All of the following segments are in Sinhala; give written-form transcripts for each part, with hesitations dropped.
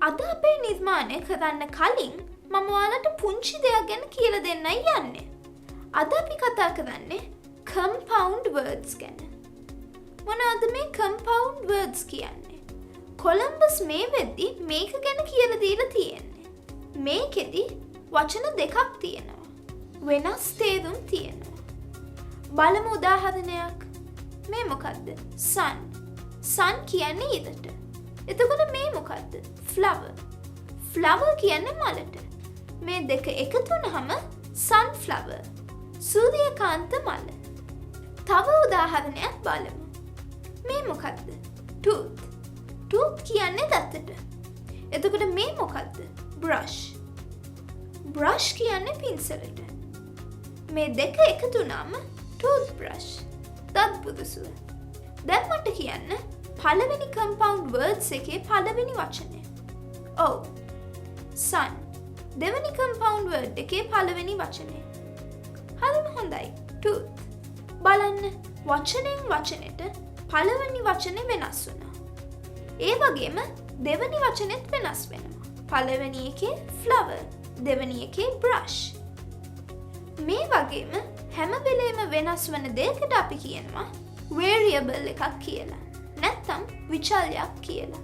අද අපේ නිර්මාණය කරන්න කලින් මම ඔයාලට පුංචි දෙයක් ගැන කියලා දෙන්නයි යන්නේ. අද අපි කතා කරන්නේ compound words ගැන. මොනවද මේ compound words කියන්නේ? කොලම්බස් මේ වෙද්දි මේක ගැන කියලා දීලා තියෙන්නේ. මේකෙදි වචන දෙකක් තියෙනවා. වෙනස් තේරුම් තියෙනවා. බලමු උදාහරණයක්. මේ මොකද්ද? sun. sun කියන්නේ ඉරට. එතකොට මේ මොකද්ද? flower. flower කියන්නේ මලට. මේ දෙක එකතු වුනහම sunflower. සූර්යකාන්ත මල. තව උදාහරණයක් බලමු. මේ මොකද්ද? tooth. tooth කියන්නේ දතට. එතකොට මේ මොකද්ද? brush. brush කියන්නේ පින්සලට. මේ දෙක එකතු වුනම toothbrush. දත් බුරුසුව. දැන් මට කියන්න පළවෙනි compound words එකේ පළවෙනි වචනය. ඔව්. sun. දෙවෙනි compound word එකේ පළවෙනි වචනය. හරිම හොඳයි. tooth. බලන්න වචනෙන් වචනෙට පළවෙනි වචනේ වෙනස් වෙනවා. ඒ වගේම දෙවෙනි වචනේත් වෙනස් වෙනවා. පළවෙනි එකේ flower, දෙවෙනි එකේ brush. මේ වගේම හැම වෙලේම වෙනස් වෙන දෙයකට අපි කියනවා variable එකක් කියලා. නැත්නම් විචල්යක් කියලා.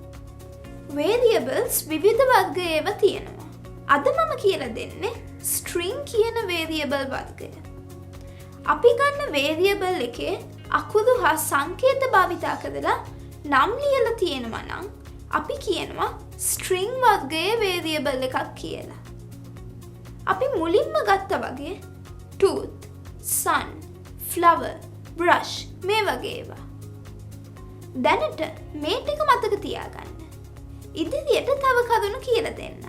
variables විවිධ වර්ග ඒවා තියෙනවා. අද මම කියලා දෙන්නේ string කියන variable වර්ගය. අපි ගන්න variable එකේ අකුරු හා සංකේත භාවිතා කරලා නම් ලියලා තියෙනවා නම් අපි කියනවා string වර්ගයේ variable එකක් කියලා. අපි මුලින්ම ගත්තා වගේ tooth, sun, flower, brush මේ වගේ ඒවා. දැනට මේ ටික මතක තියාගන්න. ඉදිරියට තව කරුණු කියලා දෙන්න.